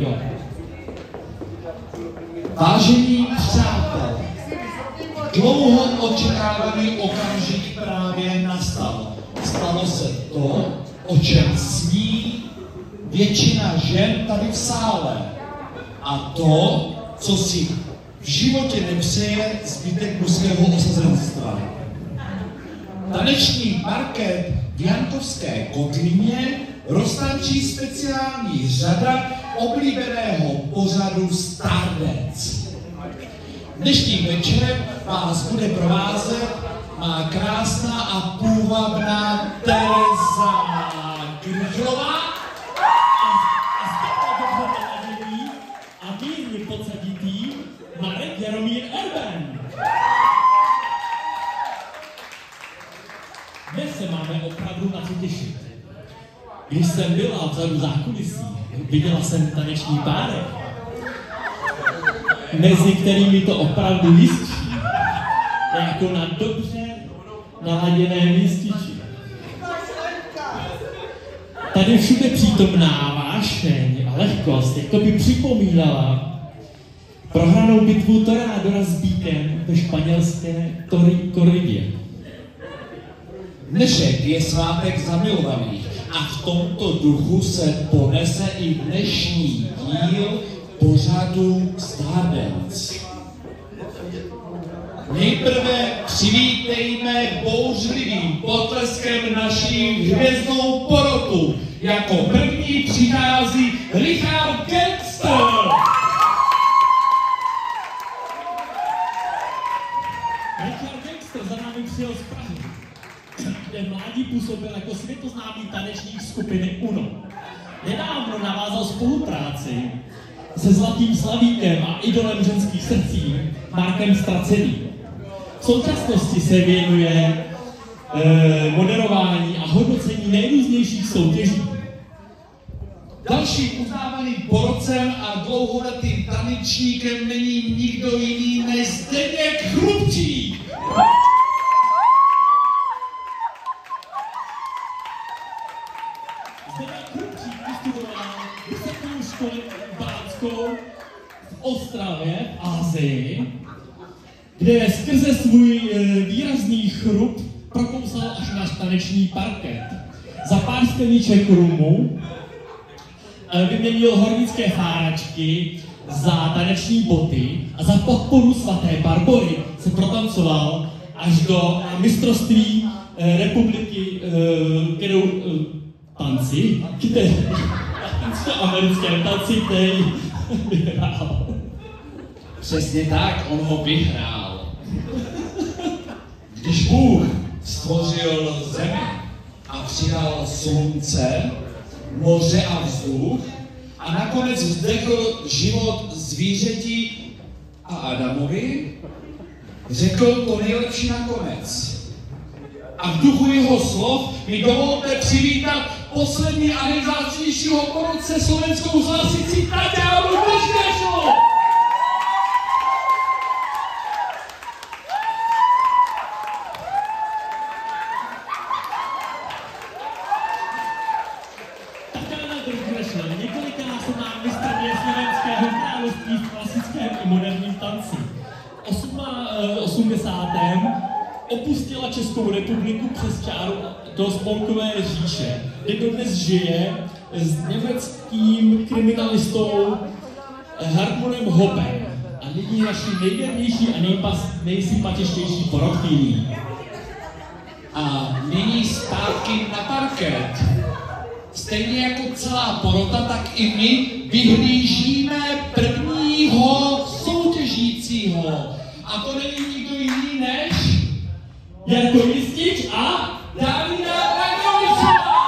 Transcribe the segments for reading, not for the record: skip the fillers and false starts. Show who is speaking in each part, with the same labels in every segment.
Speaker 1: Jo.
Speaker 2: Vážení přátelé, dlouho očekávaný okamžik právě nastal. Stalo se to, o čem sní většina žen tady v sále. A to, co si v životě nepřeje zbytek mužského osazenstva. Taneční parket v Jankovské kotlině roztančí speciální řada oblíbeného pořadu Stardance. Dnešní večer vás bude provázet má krásná a půvabná Tereza Krychlová
Speaker 1: a mírně podsaditý Marek Jaromír Erben. Dnes se máme opravdu na co těšit. Když jsem byla vzadu zákulisí, viděla jsem taneční párek, mezi kterými to opravdu jiskří, jako na dobře naladěné lističi. Tady všude přítomná vášeň a lehkost, jak to by připomínala prohranou bitvu Torádora s Bíkem ve španělské Korridě.
Speaker 2: Dnešek je svátek zamilovaných a v tomto duchu se ponese i dnešní díl pořadu Stardance. Nejprve přivítejme bouřlivým potleskem naši hvězdnou porotu. Jako první přichází Richard Gangster.
Speaker 1: Richard Gangster za námi přijel z Prahy, kde mládí působil jako světoznámý tanečník skupiny UNO. Nedávno navázal spolupráci se Zlatým Slavíkem a idolem ženských srdcí Markem Straceným. V současnosti se věnuje moderování a hodnocení nejrůznějších soutěží.
Speaker 2: Dalším uznávaným porodcem a dlouholetým tanečníkem není nikdo jiný než Zdeněk Chrupčík.
Speaker 1: Zdeněk Chrupčík vystudoval vysokou školu bánskou v Ostravě v Asii, kde skrze svůj výrazný chrup prokousal až na taneční parket. Za pár skleniček rumu vyměnil hornické cháračky za taneční boty a za podporu svaté Barbory se protancoval až do mistrovství republiky, kterou tanci, americkém tanci, který vyhrál.
Speaker 2: Přesně tak, on ho vyhrál. Když Bůh stvořil zemi a přidal slunce, moře a vzduch a nakonec vzdechl život zvířeti a Adamovi, řekl to nejlepší nakonec. A v duchu jeho slov mi dovolte přivítat poslední a nejvzácnějšího porodce slovenskou zlasicí Tatianu Buškešu!
Speaker 1: Několikanásobná mistryně Slovenského království v klasickém i moderním tanci. V 80. opustila Českou republiku přes čáru do Spolkové říše, kde dodnes žije s německým kriminalistou Hartmanem Hoppem a nyní naší nejvěrnější a nejsympatičtější porodkyní.
Speaker 2: A nyní zpátky na parket. Stejně jako celá porota, tak i my vyhlížíme prvního soutěžícího. A to není nikdo jiný než
Speaker 1: Jarko Jistič a
Speaker 2: Davida Dragovičová.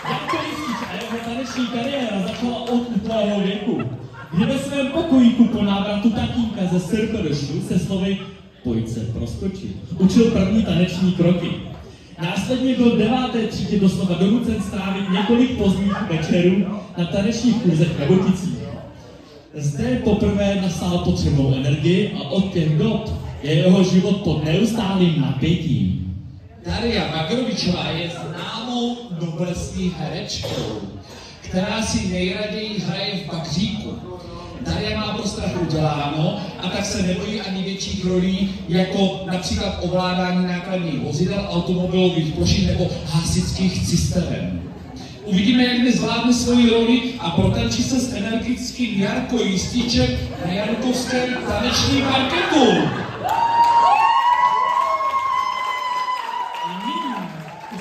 Speaker 1: Jarko Jistič a jeho taneční kariéra začala od útlého věku, kdy ve svém pokojíku po návratu tatínka ze Sirkodošu se slovy "pojď se proskočit" učil první taneční kroky. Následně byl v 9. třídě doslova donucen strávit několik pozdních večerů na tanečních kurzech ve Voticích. Zde poprvé nastal potřebnou energii a od těch dob je jeho život pod neustálým napětím.
Speaker 2: Daria Bagrovičová je známou noblesní herečkou, která si nejraději hraje v bakříku. Daria má pro strach uděláno a tak se nebojí ani větších rolí, jako například ovládání nákladních vozidel, automobilových plošin nebo hasičských cisteren. Uvidíme, jak dnes zvládne svoji roli a protančí se s energickým Jarko Jistíček na jankovském tanečním parketu.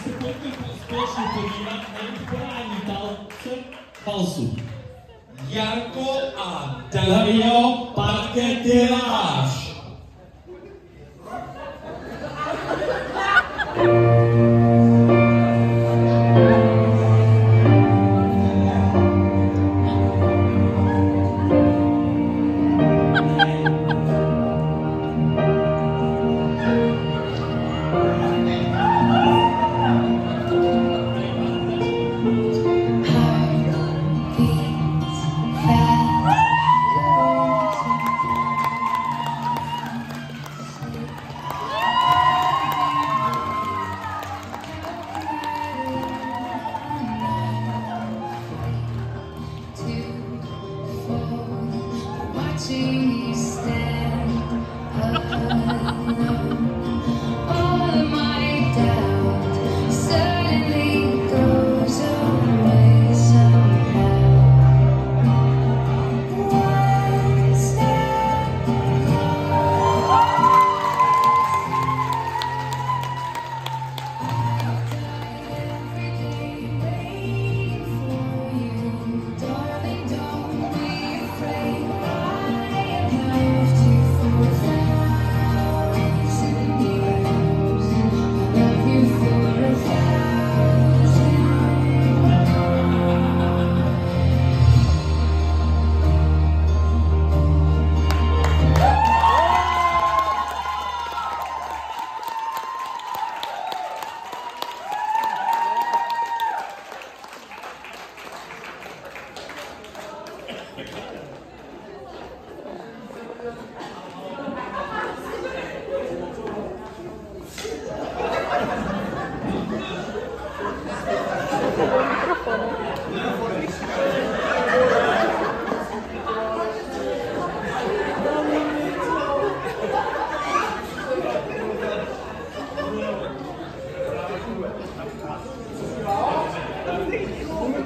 Speaker 1: Se pojďme společně podívat na podání talce falsu.
Speaker 2: Jarko a Dario, parket je váš.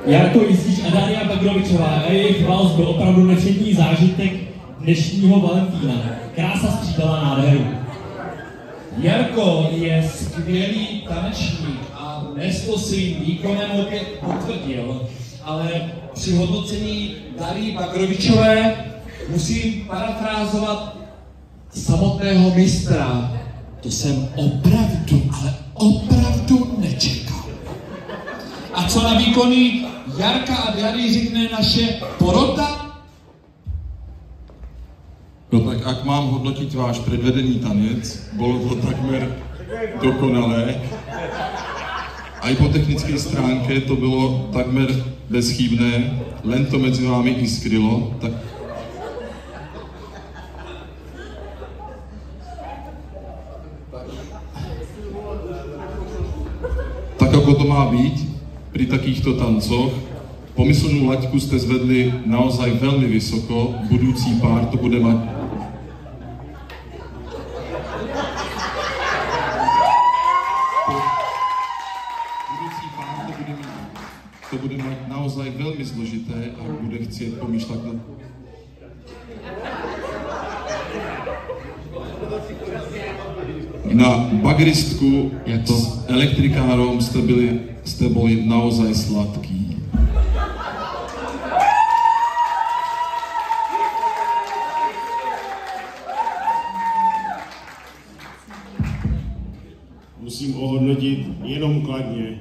Speaker 1: Jarko Jistíč a Daria Bagrovičová a jejich vals byl opravdu nečetný zážitek dnešního Valentína. Krása střídala nádheru.
Speaker 2: Jarko je skvělý tanečník a dnes to svým výkonem opět potvrdil, ale při hodnocení Darii Bagrovičové musím parafrázovat samotného mistra. To jsem opravdu, ale opravdu nečekal. A co na výkony Jarka a Darii řekne naše porota?
Speaker 3: No tak ak mám hodnotiť váš predvedený tanec, bolo to takmer dokonalé. Aj po technickej stránke to bylo takmer bezchybné, len to medzi vámi iskrilo. Tak ako to má byť pri takýchto tancoch, pomyslnú laťku ste zvedli naozaj veľmi vysoko, budúci pár to bude mať to bude mať naozaj veľmi zložité, ak bude chcieť pomýšľať na bagristku s elektrikárom ste boli naozaj sladký.
Speaker 4: Musím ohodnotit jenom kladně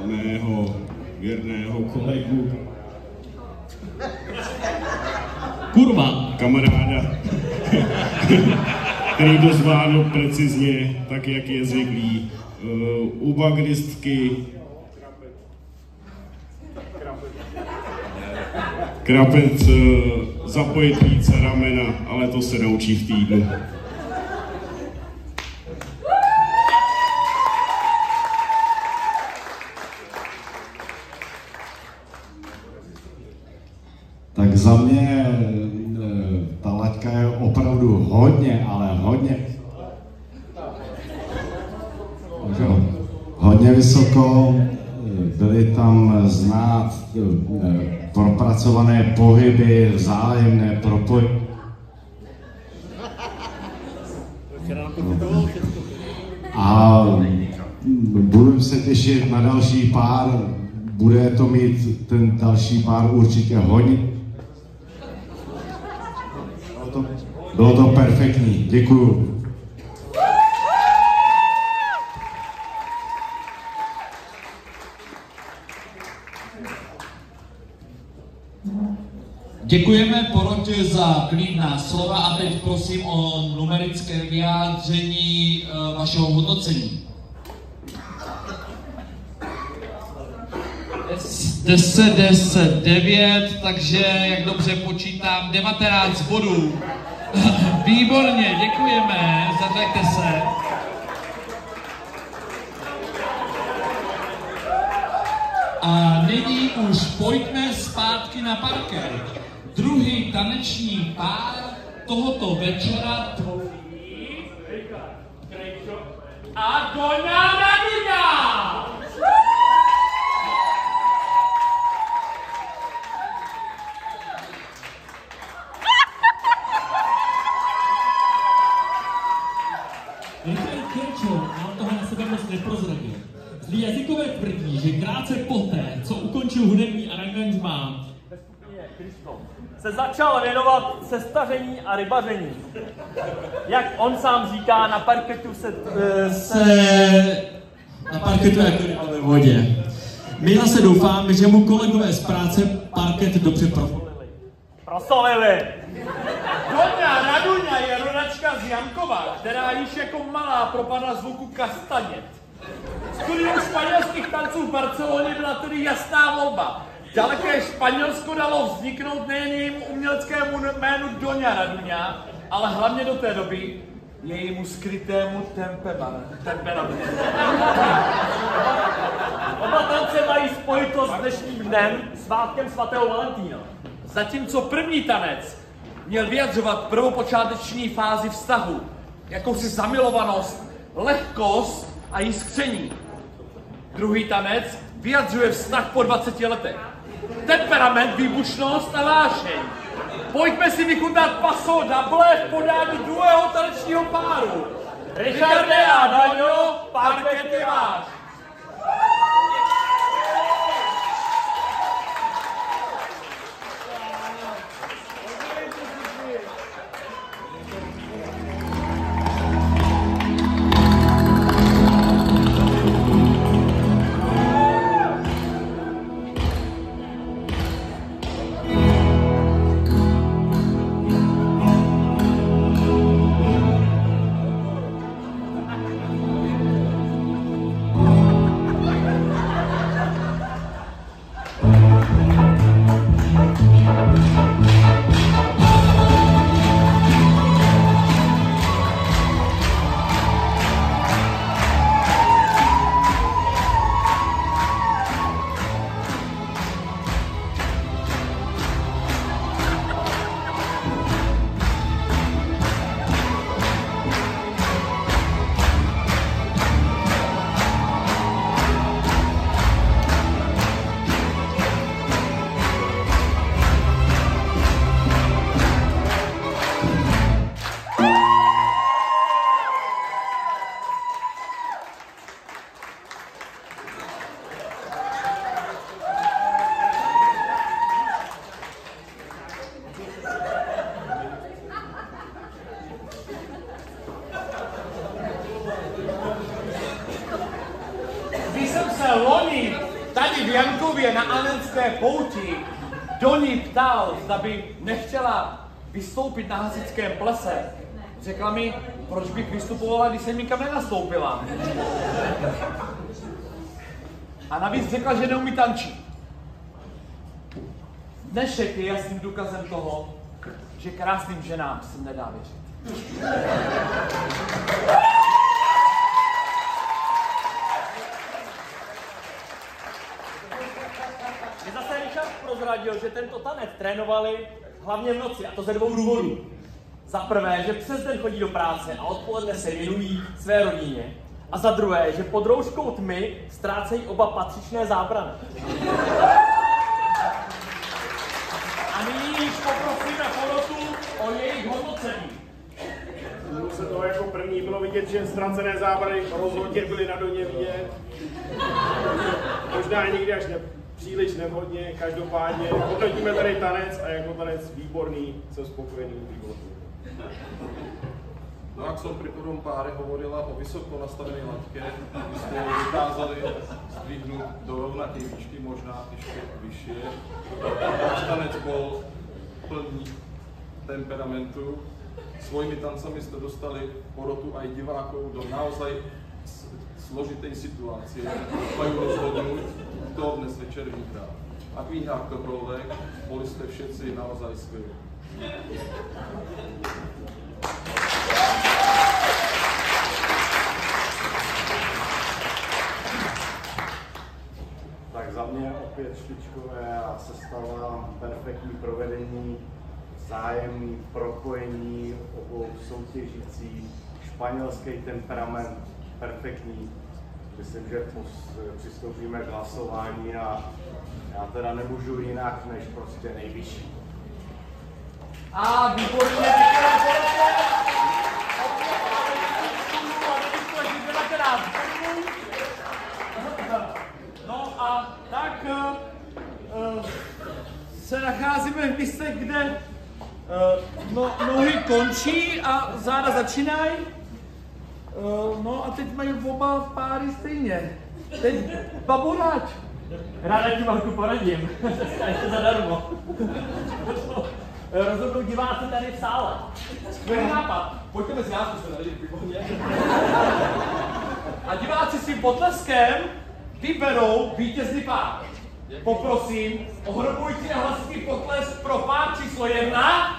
Speaker 4: mého věrného kolegu,
Speaker 1: Kurva!
Speaker 4: kamaráda, který to zvládl precizně, tak jak je zvyklý. U bagristky Krapec zapojit více ramena, ale to se naučí v týdnu.
Speaker 5: hodně vysoko, byly tam znát propracované pohyby, vzájemné propojení. A budu se těšit na další pár, bude to mít ten další pár určitě hodně. Bylo to perfektní, děkuju.
Speaker 2: Děkujeme porotě za klidná slova a teď prosím o numerické vyjádření vašeho hodnocení. 10, 10, 9, takže jak dobře počítám, 19 bodů. Výborně, děkujeme, zařaďte se. A nyní už pojďme zpátky na parket. Druhý taneční pár tohoto večera tvoří a Doňa Raduňa!
Speaker 1: Michal Kirčo nám toho na sebe moc neprozradil. Zlí jazykové tvrdí, že krátce poté, co ukončil hudební aranžmá,
Speaker 6: se začal věnovat sestaření a rybaření. Jak on sám říká, na parketu
Speaker 1: na parketu jako ryba ve vodě. My zase doufáme, že mu kolegové z práce parket dobře
Speaker 6: prosolili. Doňa Raduňa je rodačka z Jankova, která již jako malá propadla zvuku kastanět. Studium španělských tanců v Barceloně byla tedy jasná volba. Daleké Španělsko dalo vzniknout nejen jejímu uměleckému jménu Doňa Raduňa, ale hlavně do té doby jejímu skrytému temperamentu. Oba tance mají spojitost s dnešním dnem, svátkem svatého Valentína. Zatímco první tanec měl vyjadřovat prvopočáteční fázi vztahu, jakousi zamilovanost, lehkost a jiskření. Druhý tanec vyjadřuje vztah po 20 letech. Temperament, výbušnost a vášeň. Pojďme si vychutnat paso double v podání druhého tanečního páru. Richarde a Daňo, parket je váš. Na Anenské pouti Doni ptal, zda by nechtěla vystoupit na hasičském plese. Řekla mi, proč bych vystupovala, když jsem nikam nenastoupila. A navíc řekla, že neumí tančit. Dnešek je jasným důkazem toho, že krásným ženám se nedá věřit. Zase Richard prozradil, že tento tanec trénovali hlavně v noci, a to ze 2 důvodů. Za prvé, že přes den chodí do práce a odpoledne se věnují své rodině. A za druhé, že pod rouškou tmy ztrácejí oba patřičné zábrany. A nyní již poprosíme porotu o jejich hodnocení.
Speaker 4: Mně se to jako první bylo vidět, že ztracené zábrany rozhodně byly na doně vidět. Možná někdy až příliš nevhodně, každopádně hodnotíme tady tanec a jako tanec výborný, jsem spokojený, výborný.
Speaker 3: No jak som pri prvom páre hovorila o vysoko nastavenej laťke, my sme ju dokázali zdvihnúť do rovnakej výšky, možná ešte vyššie. Náš tanec bol plný temperamentu. Svojimi tancami ste dostali porotu aj divákov do naozaj složitej situácie. Majú rozhodnúť, kto dnes večer vyhrá. Ak vyhrá ktokoľvek, boli ste všetci naozaj skvelí.
Speaker 5: Tak za mě opět špičkové a sestava, perfektní provedení, vzájemný propojení obou soutěžící, španělský temperament, perfektní. Myslím, že přistoupíme k hlasování a já teda nemůžu jinak, než prostě nejvyšší.
Speaker 6: A výborně, pěkné poledne. No a tak se nacházíme v místě, kde nohy končí a záda začínají. No a teď mají oba páry stejně. Teď baboráč. Ráda ti Marku poradím. Ještě zadarmo. Rozhodnou diváci tady v sále. Skvělý nápad. Pojďte mezi nás, jsme tady výborně. A diváci si potleskem vyberou vítězný pár. Poprosím, ohromující a hlasitý potlesk pro pár číslo 1.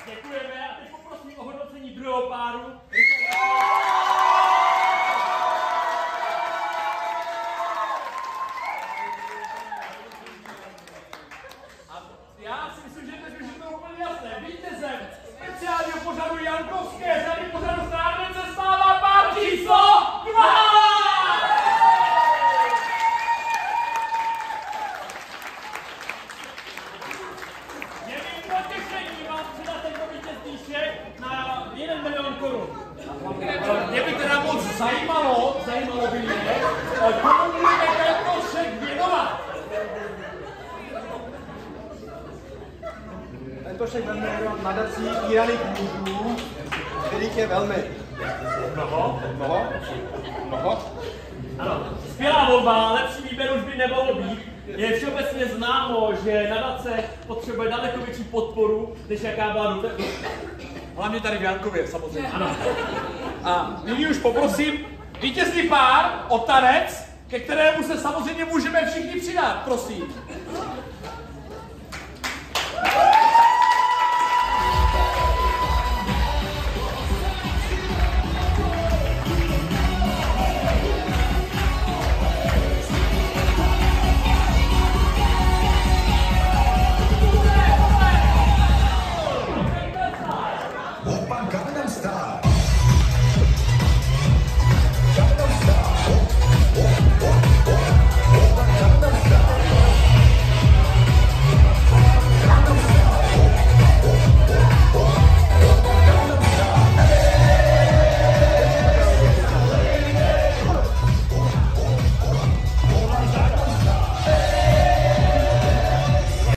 Speaker 6: Děkujeme a teď poprosím o hodnocení druhého páru. Já si myslím, že teď už je to úplně jasné. Vítězem speciálního pořadu Jankovské řady pořadu Stárnec se stává pár číslo 2! Je mi potěšení vám předat tento vítězný šek na 1 milion korun. Mě by teda moc zajímalo by mě, komu můžeme tento šek věnovat.
Speaker 7: Tento šek velmi nadací týraných mužů, kterých je velmi.
Speaker 6: Mnoho?
Speaker 7: Ano.
Speaker 6: Skvělá volba, lepší výběr už by nemohlo být. Je všeobecně známo, že nadace potřebuje daleko větší podporu, než jaká byla do hlavně tady v Jankově, samozřejmě. Ano. A nyní už poprosím vítězný pár o tanec, ke kterému se samozřejmě můžeme všichni přidat, prosím.